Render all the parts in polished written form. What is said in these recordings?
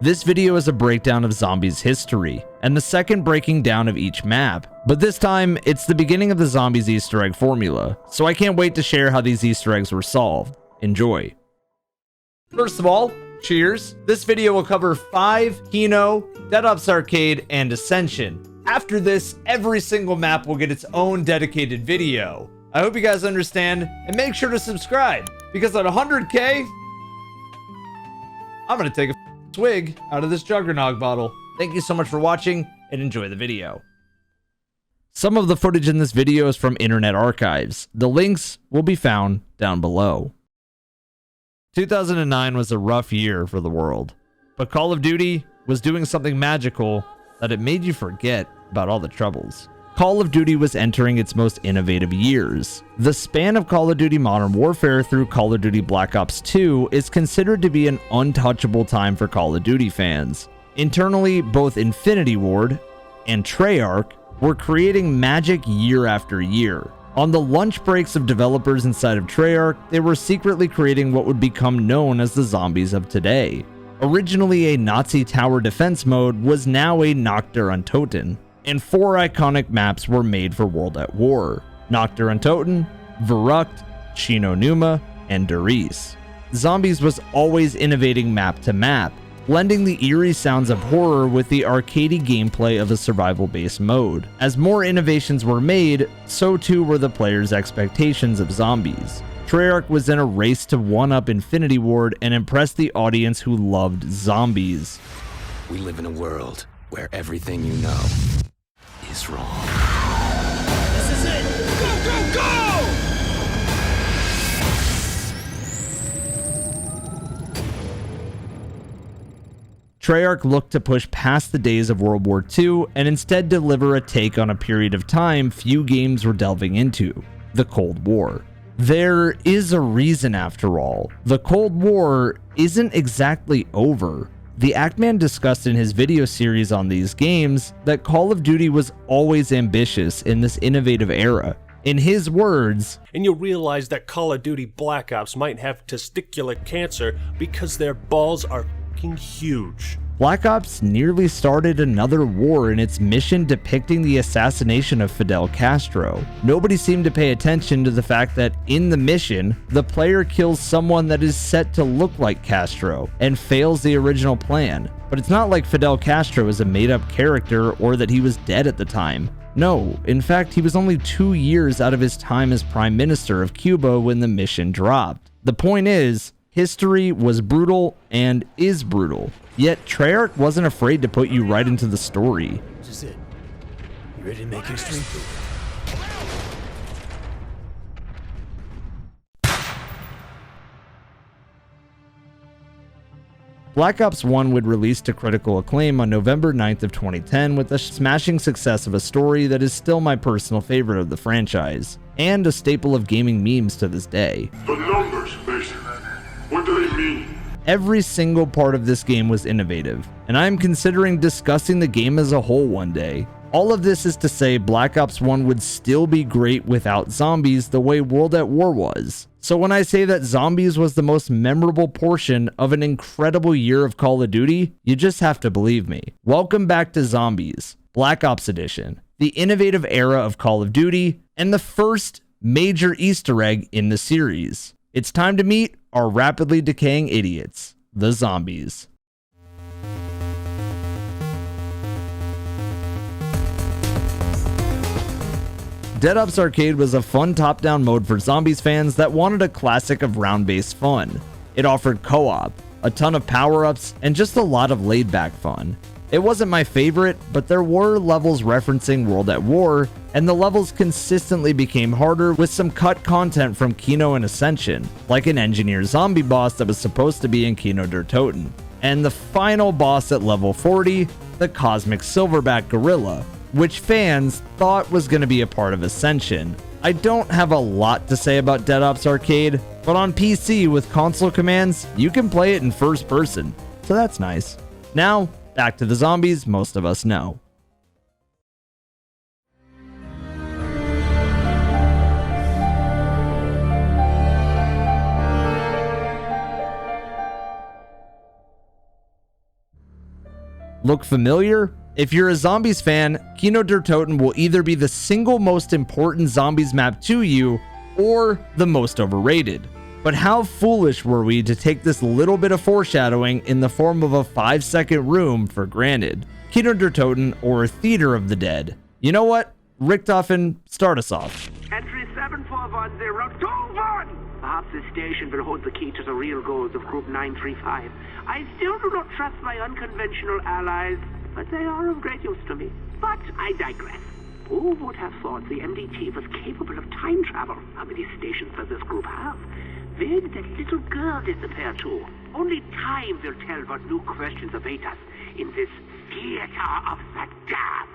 This video is a breakdown of Zombies history, and the second breaking down of each map. But this time, it's the beginning of the Zombies Easter egg formula, so I can't wait to share how these Easter eggs were solved. Enjoy. First of all, cheers. This video will cover 5 Kino, Dead Arcade, and Ascension. After this, every single map will get its own dedicated video. I hope you guys understand, and make sure to subscribe, because at 100K, I'm gonna take a swig out of this Juggernog bottle. Thank you so much for watching, and enjoy the video. Some of the footage in this video is from Internet Archives. The links will be found down below. 2009 was a rough year for the world, but Call of Duty was doing something magical that it made you forget about all the troubles. Call of Duty was entering its most innovative years. The span of Call of Duty Modern Warfare through Call of Duty Black Ops 2 is considered to be an untouchable time for Call of Duty fans. Internally, both Infinity Ward and Treyarch were creating magic year after year. On the lunch breaks of developers inside of Treyarch, they were secretly creating what would become known as the zombies of today. Originally a Nazi tower defense mode was now a Kino Der Toten, and 4 iconic maps were made for World at War: Kino Der Toten, Verrückt, Chino Numa, and Derice. Zombies was always innovating map to map, blending the eerie sounds of horror with the arcadey gameplay of a survival-based mode. As more innovations were made, so too were the players' expectations of zombies. Treyarch was in a race to one-up Infinity Ward and impress the audience who loved zombies. We live in a world where everything you know is wrong. This is it! Go, go, go! Treyarch looked to push past the days of World War II and instead deliver a take on a period of time few games were delving into: the Cold War. There is a reason, after all. The Cold War isn't exactly over. The Actman discussed in his video series on these games that Call of Duty was always ambitious in this innovative era. In his words, and you'll realize that Call of Duty Black Ops might have testicular cancer because their balls are fucking huge. Black Ops nearly started another war in its mission depicting the assassination of Fidel Castro. Nobody seemed to pay attention to the fact that in the mission, the player kills someone that is set to look like Castro and fails the original plan. But it's not like Fidel Castro is a made-up character or that he was dead at the time. No, in fact, he was only 2 years out of his time as Prime Minister of Cuba when the mission dropped. The point is, history was brutal and is brutal. Yet Treyarch wasn't afraid to put you right into the story. This is it. You ready to make history? Black Ops 1 would release to critical acclaim on November 9th of 2010 with the smashing success of a story that is still my personal favorite of the franchise, and a staple of gaming memes to this day. The numbers, Mason. What do they mean? Every single part of this game was innovative, and I am considering discussing the game as a whole one day. All of this is to say Black Ops 1 would still be great without zombies the way World at War was. So when I say that zombies was the most memorable portion of an incredible year of Call of Duty, you just have to believe me. Welcome back to Zombies, Black Ops Edition, the innovative era of Call of Duty, and the first major Easter egg in the series. It's time to meet our rapidly decaying idiots, the zombies. Dead Arcade was a fun top-down mode for zombies fans that wanted a classic of round-based fun. It offered co-op, a ton of power-ups, and just a lot of laid-back fun. It wasn't my favorite, but there were levels referencing World at War, and the levels consistently became harder with some cut content from Kino and Ascension, like an engineer zombie boss that was supposed to be in Kino Der Toten. And the final boss at level 40, the Cosmic Silverback Gorilla, which fans thought was going to be a part of Ascension. I don't have a lot to say about Dead Arcade, but on PC with console commands, you can play it in first person, so that's nice. Now, back to the zombies most of us know. Look familiar? If you're a Zombies fan, Kino Der Toten will either be the single most important Zombies map to you, or the most overrated. But how foolish were we to take this little bit of foreshadowing in the form of a 5-second room for granted? Kino Der Toten, or Theater of the Dead. You know what? Richtofen, start us off. Entry 741021! Perhaps this station will hold the key to the real goals of Group 935. I still do not trust my unconventional allies, but they are of great use to me. But I digress. Who would have thought the MDT was capable of time travel? How many stations does this group have? Where did that little girl disappear to? Only time will tell what new questions await us in this theater of the damned.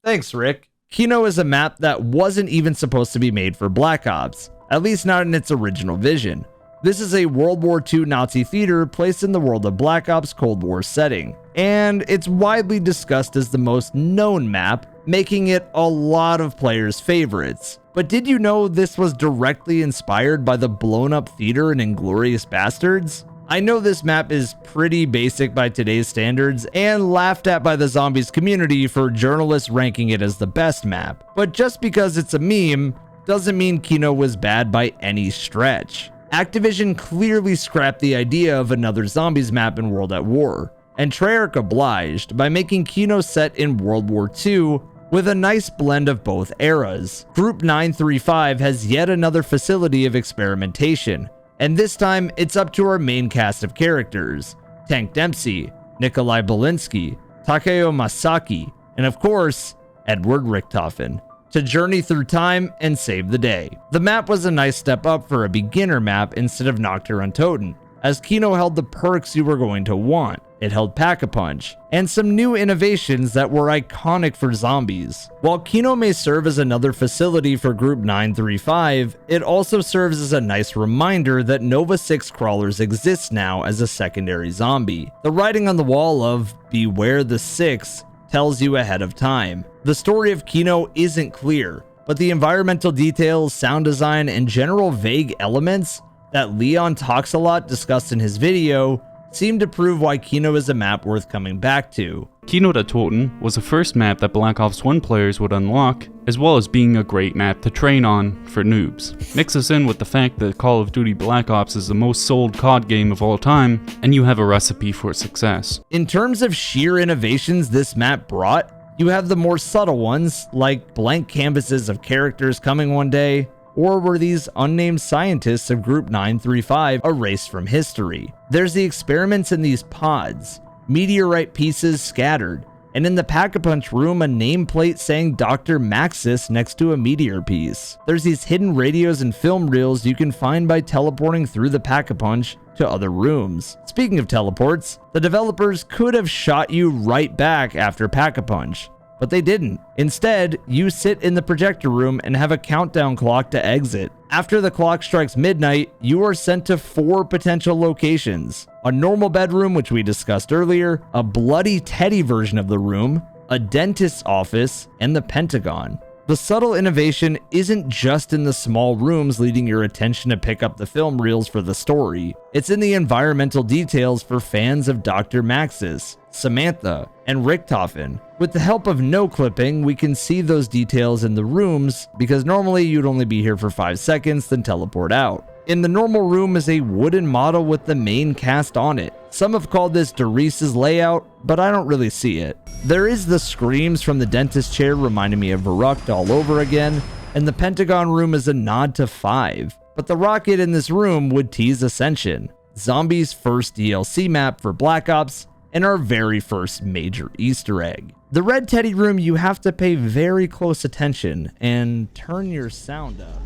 Thanks, Rick. Kino is a map that wasn't even supposed to be made for Black Ops, at least not in its original vision. This is a World War II Nazi theater placed in the world of Black Ops Cold War setting, and it's widely discussed as the most known map, making it a lot of players' favorites. But did you know this was directly inspired by the blown up theater in Inglourious Bastards? I know this map is pretty basic by today's standards and laughed at by the Zombies community for journalists ranking it as the best map, but just because it's a meme doesn't mean Kino was bad by any stretch. Activision clearly scrapped the idea of another Zombies map in World at War, and Treyarch obliged by making Kino set in World War II with a nice blend of both eras. Group 935 has yet another facility of experimentation, and this time it's up to our main cast of characters, Tank Dempsey, Nikolai Belinsky, Takeo Masaki, and of course, Edward Richtofen, to journey through time and save the day. The map was a nice step up for a beginner map instead of Kino Der Toten, as Kino held the perks you were going to want. It held Pack-a-Punch, and some new innovations that were iconic for zombies. While Kino may serve as another facility for Group 935, it also serves as a nice reminder that Nova 6 crawlers exist now as a secondary zombie. The writing on the wall of "Beware the Six" tells you ahead of time. The story of Kino isn't clear, but the environmental details, sound design, and general vague elements that Leon talks a lot discussed in his video seem to prove why Kino is a map worth coming back to. Kino Der Toten was the first map that Black Ops 1 players would unlock, as well as being a great map to train on for noobs. Mix this in with the fact that Call of Duty Black Ops is the most sold COD game of all time, and you have a recipe for success. In terms of sheer innovations this map brought, you have the more subtle ones, like blank canvases of characters coming one day, or were these unnamed scientists of Group 935 erased from history? There's the experiments in these pods, meteorite pieces scattered, and in the Pack-a-Punch room a nameplate saying Dr. Maxis next to a meteor piece. There's these hidden radios and film reels you can find by teleporting through the Pack-a-Punch to other rooms. Speaking of teleports, the developers could have shot you right back after Pack-a-Punch, but they didn't. Instead, you sit in the projector room and have a countdown clock to exit. After the clock strikes midnight, you are sent to 4 potential locations: a normal bedroom, which we discussed earlier, a bloody Teddy version of the room, a dentist's office, and the Pentagon. The subtle innovation isn't just in the small rooms leading your attention to pick up the film reels for the story. It's in the environmental details for fans of Dr. Maxis, Samatha, and Richtofen. With the help of no clipping, we can see those details in the rooms, because normally you'd only be here for 5 seconds, then teleport out. In the normal room is a wooden model with the main cast on it. Some have called this Doris's layout, but I don't really see it. There is the screams from the dentist chair reminding me of Verrucht all over again, and the Pentagon room is a nod to 5. But the rocket in this room would tease Ascension, Zombies' first DLC map for Black Ops, and our very first major Easter egg. The red teddy room, you have to pay very close attention and turn your sound up.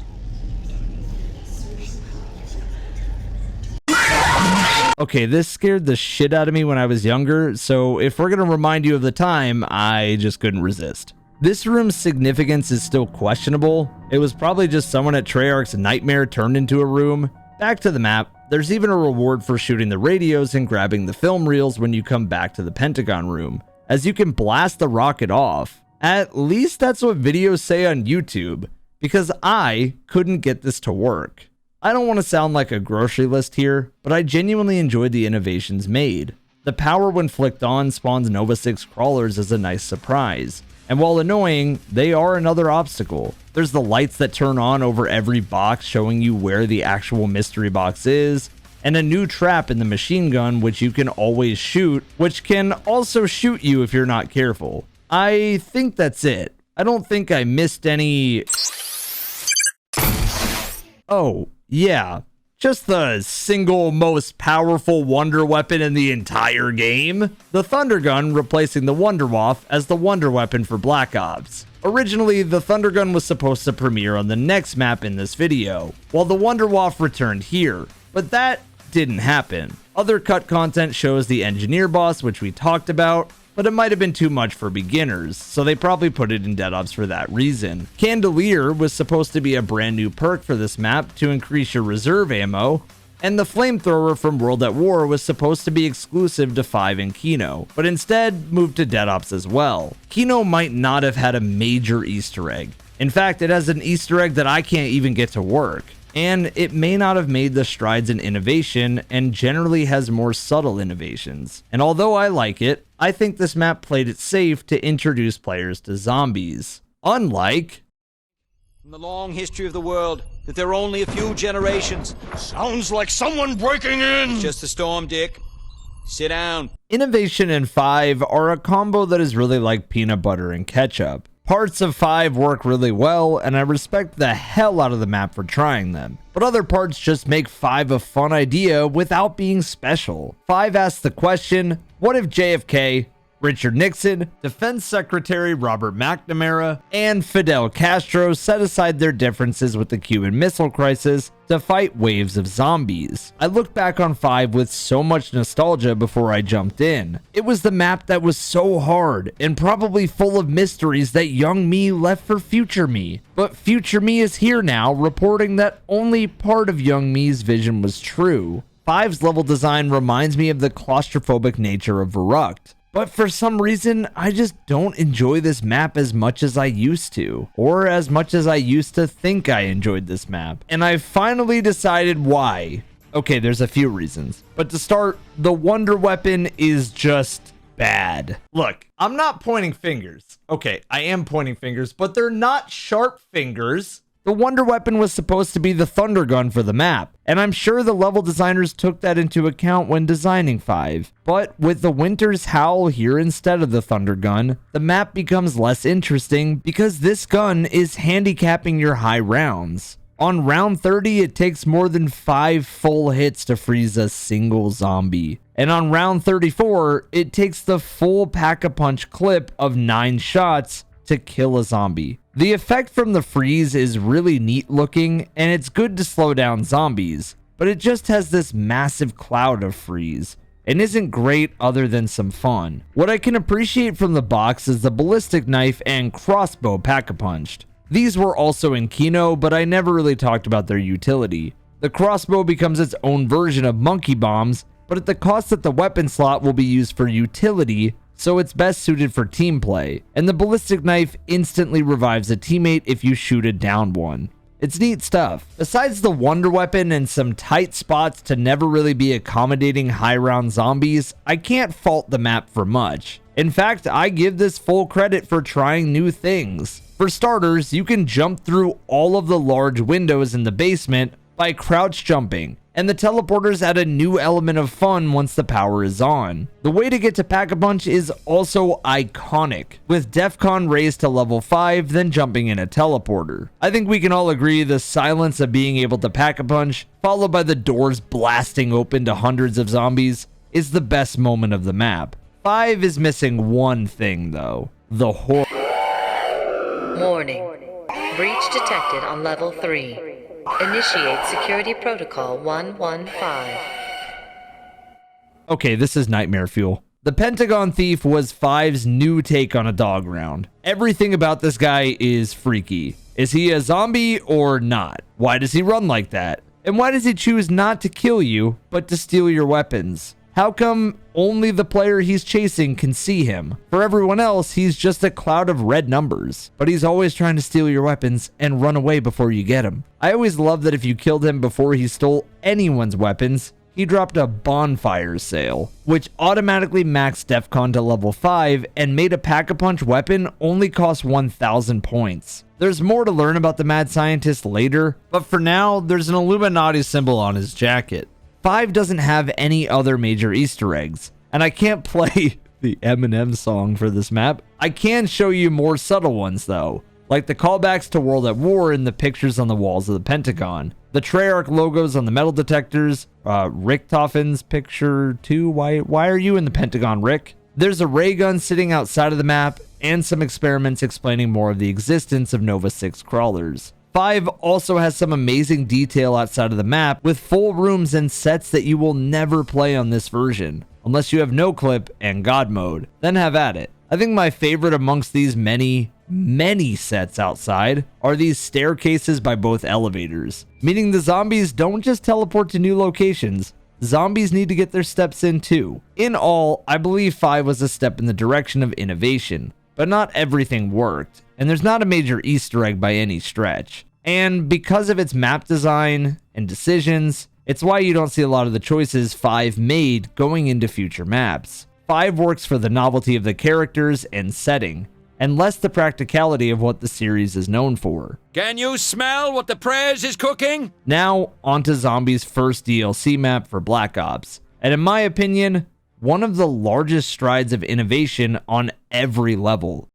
Okay, this scared the shit out of me when I was younger, so if we're gonna remind you of the time, I just couldn't resist. This room's significance is still questionable. It was probably just someone at Treyarch's nightmare turned into a room. Back to the map, there's even a reward for shooting the radios and grabbing the film reels when you come back to the Pentagon room, as you can blast the rocket off. At least that's what videos say on YouTube, because I couldn't get this to work. I don't want to sound like a grocery list here, but I genuinely enjoyed the innovations made. The power when flicked on spawns Nova 6 crawlers as a nice surprise. And while annoying, they are another obstacle. There's the lights that turn on over every box showing you where the actual mystery box is, and a new trap in the machine gun which you can always shoot, which can also shoot you if you're not careful. I think that's it. I don't think I missed any... Oh, yeah. Just the single most powerful wonder weapon in the entire game. The Thunder Gun replacing the Wunderwaffe as the wonder weapon for Black Ops. Originally, the Thunder Gun was supposed to premiere on the next map in this video, while the Wunderwaffe returned here, but that didn't happen. Other cut content shows the Engineer boss, which we talked about, but it might have been too much for beginners, so they probably put it in Dead Ops for that reason. Candelier was supposed to be a brand new perk for this map to increase your reserve ammo, and the flamethrower from World at War was supposed to be exclusive to 5 and Kino, but instead moved to Dead Ops as well. Kino might not have had a major Easter egg. In fact, it has an Easter egg that I can't even get to work. And it may not have made the strides in innovation and generally has more subtle innovations. And although I like it, I think this map played it safe to introduce players to zombies. Unlike... In the long history of the world, that there are only a few generations. Sounds like someone breaking in! Just a storm, Dick. Sit down. Innovation and 5 are a combo that is really like peanut butter and ketchup. Parts of 5 work really well, and I respect the hell out of the map for trying them. But other parts just make 5 a fun idea without being special. 5 asks the question, what if JFK, Richard Nixon, Defense Secretary Robert McNamara, and Fidel Castro set aside their differences with the Cuban Missile Crisis to fight waves of zombies? I look back on 5 with so much nostalgia before I jumped in. It was the map that was so hard and probably full of mysteries that young me left for future me. But future me is here now, reporting that only part of young me's vision was true. 5's level design reminds me of the claustrophobic nature of Verrucht. But for some reason, I just don't enjoy this map as much as I used to, or as much as I used to think I enjoyed this map. And I finally decided why. Okay, there's a few reasons. But to start, the wonder weapon is just bad. Look, I'm not pointing fingers. Okay, I am pointing fingers, but they're not sharp fingers. The wonder weapon was supposed to be the Thunder Gun for the map, and I'm sure the level designers took that into account when designing 5. But with the Winter's Howl here instead of the Thunder Gun, the map becomes less interesting because this gun is handicapping your high rounds. On round 30, it takes more than 5 full hits to freeze a single zombie. And on round 34, it takes the full pack-a-punch clip of 9 shots to kill a zombie. The effect from the freeze is really neat looking, and it's good to slow down zombies, but it just has this massive cloud of freeze, and isn't great other than some fun. What I can appreciate from the box is the ballistic knife and crossbow pack-a-punched. These were also in Kino, but I never really talked about their utility. The crossbow becomes its own version of monkey bombs, but at the cost that the weapon slot will be used for utility, so it's best suited for team play, and the ballistic knife instantly revives a teammate if you shoot a downed one. It's neat stuff. Besides the wonder weapon and some tight spots to never really be accommodating high round zombies, I can't fault the map for much. In fact, I give this full credit for trying new things. For starters, you can jump through all of the large windows in the basement by crouch jumping, and the teleporters add a new element of fun once the power is on. The way to get to Pack-a-Punch is also iconic, with DEFCON raised to level 5, then jumping in a teleporter. I think we can all agree the silence of being able to Pack-a-Punch, followed by the doors blasting open to hundreds of zombies, is the best moment of the map. 5 is missing one thing though, the horror. Warning. Breach detected on level 3. Initiate security protocol 115. Okay, this is nightmare fuel. The Pentagon Thief was 5's new take on a dog round. Everything about this guy is freaky. Is he a zombie or not? Why does he run like that? And why does he choose not to kill you, but to steal your weapons? How come only the player he's chasing can see him? For everyone else, he's just a cloud of red numbers. But he's always trying to steal your weapons and run away before you get him. I always loved that if you killed him before he stole anyone's weapons, he dropped a bonfire sale, which automatically maxed DEFCON to level 5 and made a pack-a-punch weapon only cost 1,000 points. There's more to learn about the mad scientist later, but for now, there's an Illuminati symbol on his jacket. 5 doesn't have any other major Easter eggs, and I can't play the Eminem song for this map. I can show you more subtle ones though, like the callbacks to World at War and the pictures on the walls of the Pentagon. The Treyarch logos on the metal detectors, Richthofen's picture too. Why are you in the Pentagon, Rick? There's a ray gun sitting outside of the map, and some experiments explaining more of the existence of Nova 6 crawlers. 5 also has some amazing detail outside of the map, with full rooms and sets that you will never play on this version, unless you have no clip and God mode. Then have at it. I think my favorite amongst these many sets outside are these staircases by both elevators, meaning the zombies don't just teleport to new locations. Zombies need to get their steps in too. In all, I believe 5 was a step in the direction of innovation, but not everything worked, and there's not a major Easter egg by any stretch. And because of its map design and decisions, it's why you don't see a lot of the choices 5 made going into future maps. 5 works for the novelty of the characters and setting, and less the practicality of what the series is known for. Can you smell what the prez is cooking? Now, onto Zombies' first DLC map for Black Ops, and in my opinion, one of the largest strides of innovation on every level.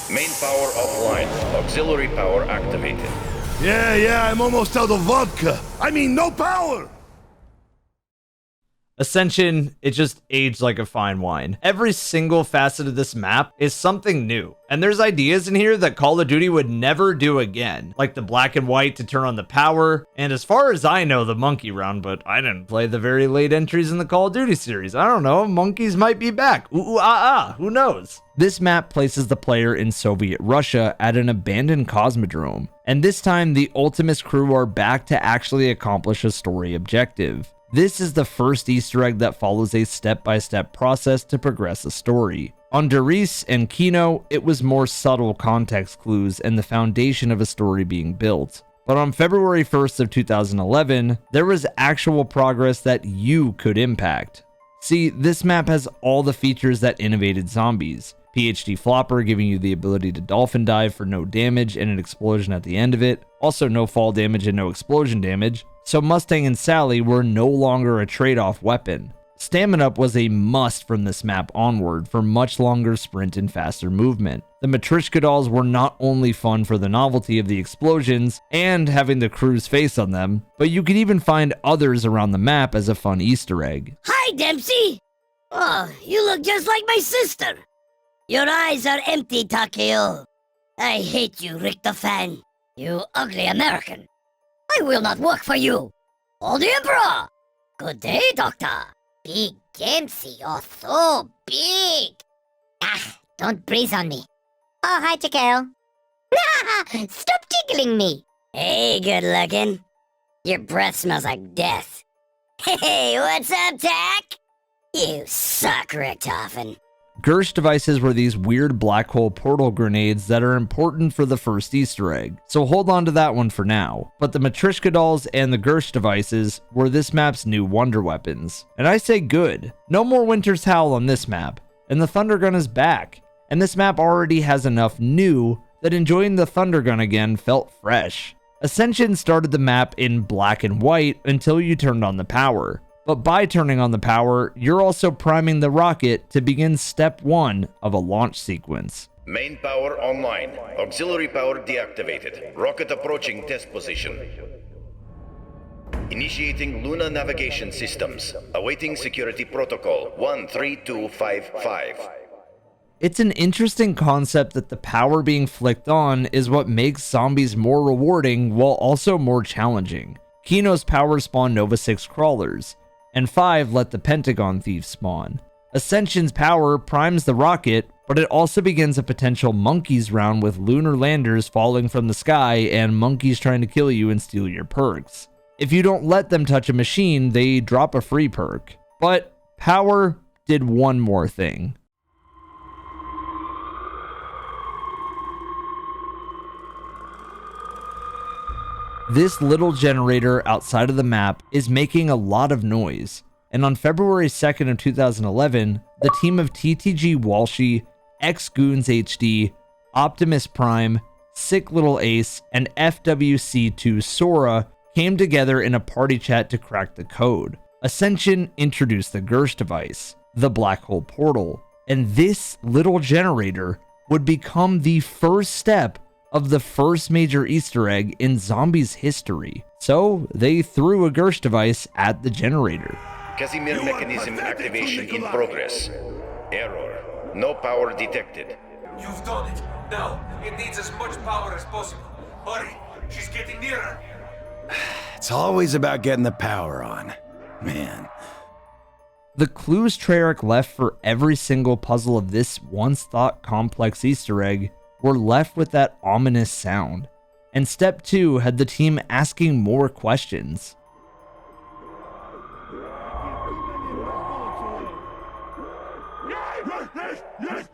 Main power offline. Auxiliary power activated. Yeah, I'm almost out of vodka. I mean, no power! Ascension, it just aged like a fine wine. Every single facet of this map is something new. And there's ideas in here that Call of Duty would never do again, like the black and white to turn on the power, and as far as I know, the monkey round, but I didn't play the very late entries in the Call of Duty series. I don't know, monkeys might be back. Who knows? This map places the player in Soviet Russia at an abandoned cosmodrome, and this time the Ultimus crew are back to actually accomplish a story objective. This is the first Easter egg that follows a step-by-step process to progress a story. On Derice and Kino, it was more subtle context clues and the foundation of a story being built. But on February 1st of 2011, there was actual progress that you could impact. See, this map has all the features that innovated Zombies. PhD Flopper giving you the ability to dolphin dive for no damage and an explosion at the end of it. Also no fall damage and no explosion damage. So Mustang and Sally were no longer a trade-off weapon. Stamina Up was a must from this map onward for much longer sprint and faster movement. The Matryoshka dolls were not only fun for the novelty of the explosions and having the crew's face on them, but you could even find others around the map as a fun Easter egg. Hi, Dempsey! Oh, you look just like my sister. Your eyes are empty, Takeo. I hate you, Richtofen. You ugly American. I will not work for you. Oh, the Emperor! Good day, Doctor. Big Dempsey, you're so big. Ah, don't breathe on me. Oh, hi, Takeo. Stop tickling me. Hey, good looking. Your breath smells like death. Hey, what's up, Tak? You suck, Richtofen. Gersh devices were these weird black hole portal grenades that are important for the first Easter egg, so hold on to that one for now. But the Matryoshka dolls and the Gersh devices were this map's new wonder weapons. And I say good. No more Winter's Howl on this map, and the Thunder Gun is back. And this map already has enough new that enjoying the Thunder Gun again felt fresh. Ascension started the map in black and white until you turned on the power. But by turning on the power, you're also priming the rocket to begin step 1 of a launch sequence. Main power online. Auxiliary power deactivated. Rocket approaching test position. Initiating Luna navigation systems. Awaiting security protocol 13255. It's an interesting concept that the power being flicked on is what makes Zombies more rewarding while also more challenging. Kino's power spawned Nova 6 crawlers, and 5 let the Pentagon thieves spawn. Ascension's power primes the rocket, but it also begins a potential monkeys round with lunar landers falling from the sky and monkeys trying to kill you and steal your perks. If you don't let them touch a machine, they drop a free perk. But power did one more thing. This little generator outside of the map is making a lot of noise, and on February 2nd of 2011, the team of TTG Walshy, X-Goons HD, Optimus Prime, Sick Little Ace, and FWC2 Sora came together in a party chat to crack the code. Ascension introduced the Gersh device, the black hole portal, and this little generator would become the first step of the first major Easter egg in Zombies history. So they threw a Gersh device at the generator. Kasimir Mechanism activation in progress. Error. No power detected. You've done it. Now, it needs as much power as possible. Hurry, she's getting nearer. It's always about getting the power on. Man. The clues Treyarch left for every single puzzle of this once thought complex Easter egg were left with that ominous sound. And step 2 had the team asking more questions.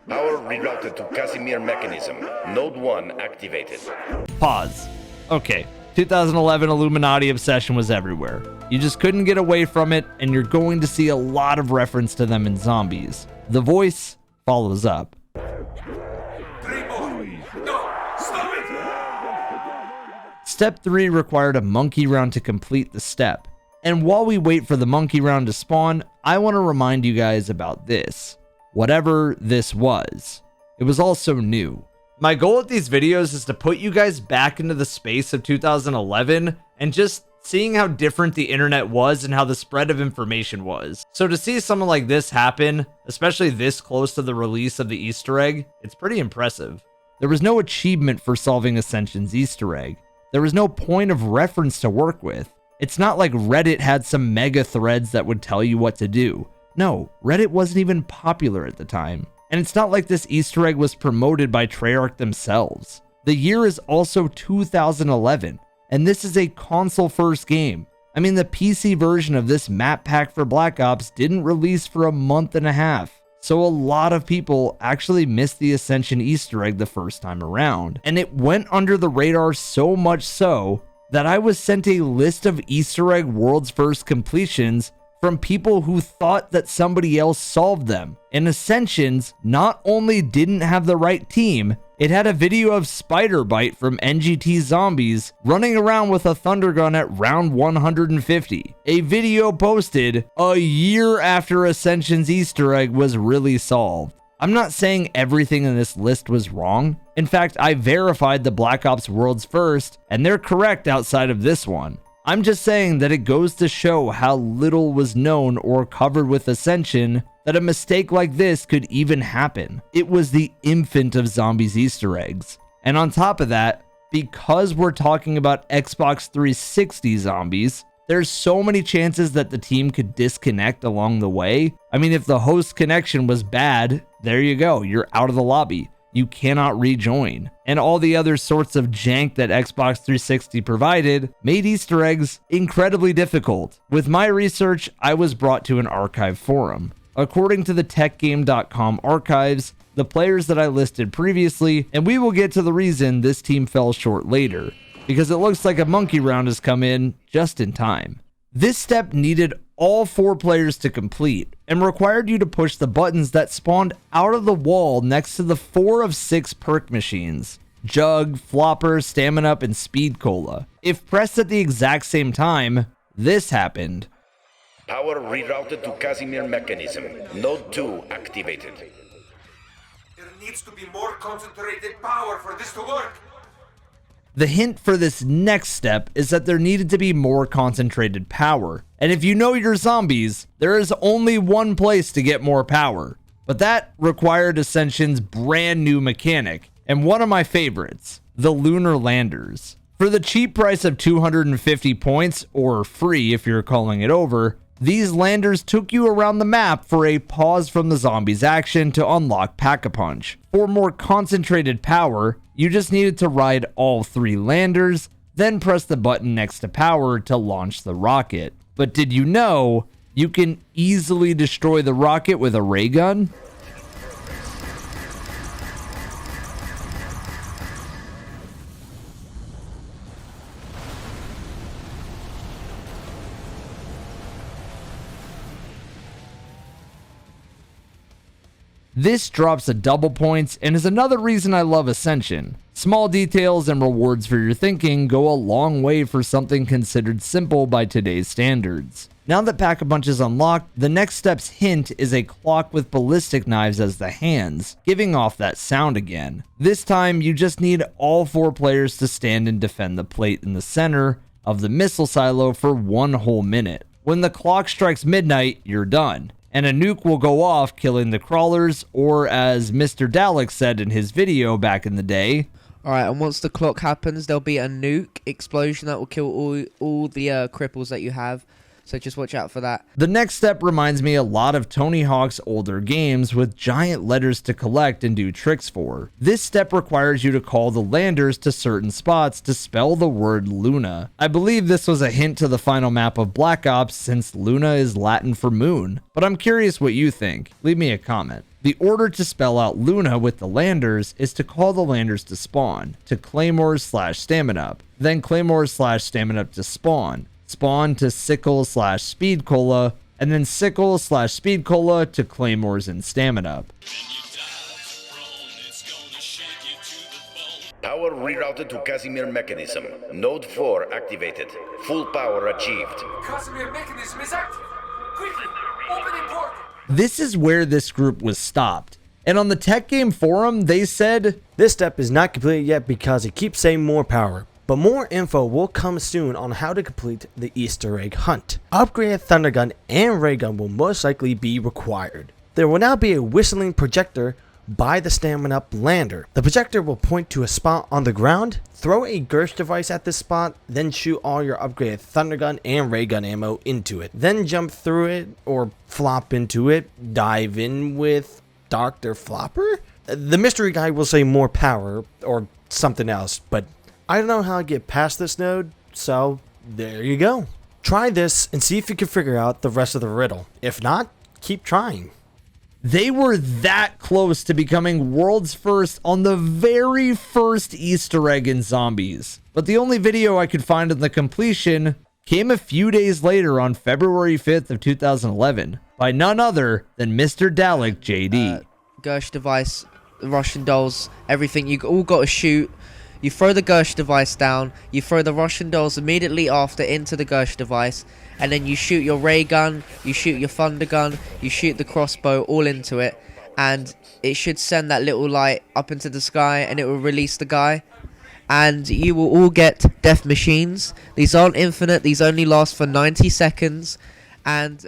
Power rerouted to Kasimir Mechanism. Node 1 activated. Pause. Okay, 2011 Illuminati obsession was everywhere. You just couldn't get away from it, and you're going to see a lot of reference to them in Zombies. The voice follows up. 3 more. No, stop it! Step 3 required a monkey round to complete the step. And while we wait for the monkey round to spawn, I want to remind you guys about this. Whatever this was, it was also new. My goal with these videos is to put you guys back into the space of 2011 and just seeing how different the internet was and how the spread of information was. So to see something like this happen, especially this close to the release of the Easter egg, it's pretty impressive. There was no achievement for solving Ascension's Easter egg. There was no point of reference to work with. It's not like Reddit had some mega threads that would tell you what to do. No, Reddit wasn't even popular at the time. And it's not like this Easter egg was promoted by Treyarch themselves. The year is also 2011, and this is a console-first game. I mean, the PC version of this map pack for Black Ops didn't release for a month and a half. So a lot of people actually missed the Ascension Easter egg the first time around. And it went under the radar so much so that I was sent a list of Easter egg world's first completions from people who thought that somebody else solved them. And Ascensions not only didn't have the right team, it had a video of Spiderbite from NGT Zombies running around with a thunder gun at round 150. A video posted a year after Ascension's Easter egg was really solved. I'm not saying everything in this list was wrong. In fact, I verified the Black Ops World's First, and they're correct outside of this one. I'm just saying that it goes to show how little was known or covered with Ascension that a mistake like this could even happen. It was the infant of Zombies Easter eggs. And on top of that, because we're talking about Xbox 360 Zombies, there's so many chances that the team could disconnect along the way. I mean, if the host connection was bad, there you go, you're out of the lobby. You cannot rejoin. And all the other sorts of jank that Xbox 360 provided made Easter eggs incredibly difficult. With my research, I was brought to an archive forum. According to the techgame.com archives, the players that I listed previously, and we will get to the reason this team fell short later, because it looks like a monkey round has come in just in time. This step needed all 4 players to complete and required you to push the buttons that spawned out of the wall next to the 4 of 6 perk machines: Jug, Flopper, Stamina Up, and Speed Cola. If pressed at the exact same time, this happened. Power rerouted to Kasimir Mechanism. Node 2 activated. There needs to be more concentrated power for this to work. The hint for this next step is that there needed to be more concentrated power. And if you know your Zombies, there is only one place to get more power. But that required Ascension's brand new mechanic, and one of my favorites, the Lunar Landers. For the cheap price of 250 points, or free if you're calling it over, these landers took you around the map for a pause from the Zombies action to unlock Pack-a-Punch. For more concentrated power, you just needed to ride all 3 landers, then press the button next to power to launch the rocket. But did you know you can easily destroy the rocket with a ray gun? This drops a double points and is another reason I love Ascension. Small details and rewards for your thinking go a long way for something considered simple by today's standards. Now that Pack-a-Punch is unlocked, the next step's hint is a clock with ballistic knives as the hands, giving off that sound again. This time, you just need all 4 players to stand and defend the plate in the center of the missile silo for 1 whole minute. When the clock strikes midnight, you're done, and a nuke will go off, killing the crawlers, or as Mr. Dalek said in his video back in the day, alright, and once the clock happens, there'll be a nuke explosion that will kill all the cripples that you have. So just watch out for that. The next step reminds me a lot of Tony Hawk's older games with giant letters to collect and do tricks for. This step requires you to call the landers to certain spots to spell the word Luna. I believe this was a hint to the final map of Black Ops since Luna is Latin for moon, but I'm curious what you think. Leave me a comment. The order to spell out Luna with the landers is to call the landers to spawn, to claymores/stamina up, then claymores/stamina up to spawn to sickle/speed cola, and then sickle/speed cola to claymores and stamina up. Power rerouted to Kasimir Mechanism. Node 4 activated. Full power achieved. Kasimir Mechanism is active. Quickly, open the port. This is where this group was stopped. And on the Tech Game Forum, they said, this step is not completed yet because it keeps saying more power. But more info will come soon on how to complete the Easter egg hunt. Upgraded Thundergun and Ray Gun will most likely be required. There will now be a whistling projector by the Stamina Up lander. The projector will point to a spot on the ground, throw a Gersh device at this spot, then shoot all your upgraded Thundergun and Ray Gun ammo into it. Then jump through it or flop into it, dive in with Dr. Flopper? The mystery guy will say more power or something else, but I don't know how to get past this node, so there you go. Try this and see if you can figure out the rest of the riddle. If not, keep trying. They were that close to becoming world's first on the very first Easter egg in Zombies. But the only video I could find on the completion came a few days later on February 5th of 2011 by none other than Mr. Dalek JD. Gersh device, Russian dolls, everything. You all got to shoot. You throw the Gersh device down, you throw the Russian dolls immediately after into the Gersh device, and then you shoot your ray gun, you shoot your thunder gun, you shoot the crossbow all into it, and it should send that little light up into the sky and it will release the guy. And you will all get death machines. These aren't infinite, these only last for 90 seconds, and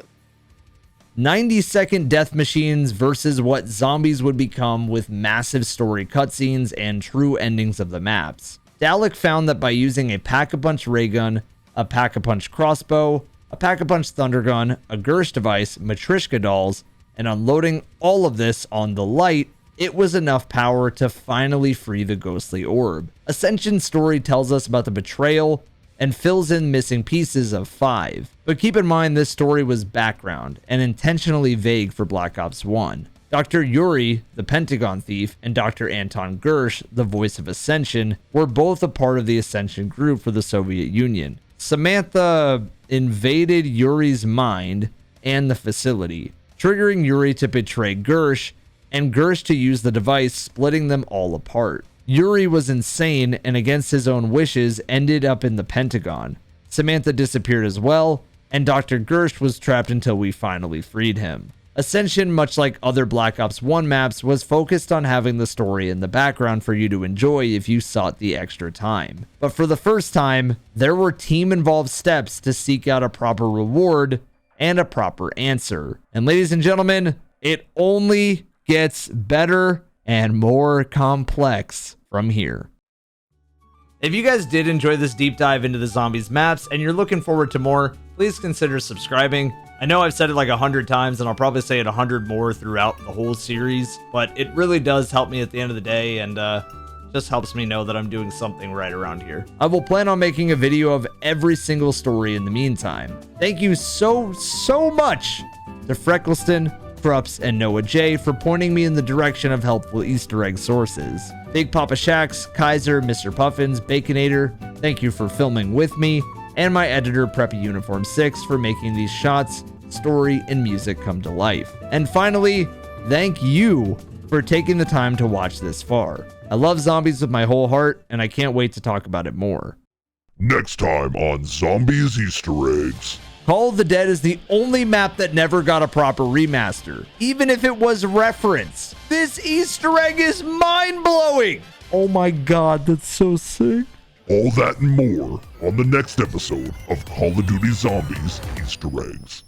90-second death machines versus what zombies would become with massive story cutscenes and true endings of the maps. Dalek found that by using a Pack-a-Punch ray gun, a Pack-a-Punch crossbow, a Pack-a-Punch thunder gun, a Gersh device, Matryoshka dolls, and unloading all of this on the light, it was enough power to finally free the ghostly orb. Ascension's story tells us about the betrayal and fills in missing pieces of 5. But keep in mind this story was background and intentionally vague for Black Ops 1. Dr. Yuri, the Pentagon thief, and Dr. Anton Gersh, the voice of Ascension, were both a part of the Ascension group for the Soviet Union. Samatha invaded Yuri's mind and the facility, triggering Yuri to betray Gersh and Gersh to use the device, splitting them all apart. Yuri was insane and against his own wishes ended up in the Pentagon. Samatha disappeared as well, and Dr. Gersh was trapped until we finally freed him. Ascension, much like other Black Ops 1 maps, was focused on having the story in the background for you to enjoy if you sought the extra time. But for the first time, there were team-involved steps to seek out a proper reward and a proper answer. And ladies and gentlemen, it only gets better and more complex from here. If you guys did enjoy this deep dive into the Zombies maps and you're looking forward to more, please consider subscribing. I know I've said it like 100 times and I'll probably say it 100 more throughout the whole series, but it really does help me at the end of the day and just helps me know that I'm doing something right around here. I will plan on making a video of every single story in the meantime. Thank you so much to Freckleston, Krups, and Noah J for pointing me in the direction of helpful Easter egg sources. Big Papa Shax, Kaiser, Mr. Puffins, Baconator, thank you for filming with me, and my editor Preppy Uniform 6 for making these shots, story, and music come to life. And finally, Thank you for taking the time to watch this far. I love zombies with my whole heart, and I can't wait to talk about it more. Next time on Zombies Easter Eggs. Call of the Dead is the only map that never got a proper remaster, even if it was referenced. This Easter egg is mind-blowing! Oh my god, that's so sick. All that and more on the next episode of Call of Duty Zombies Easter Eggs.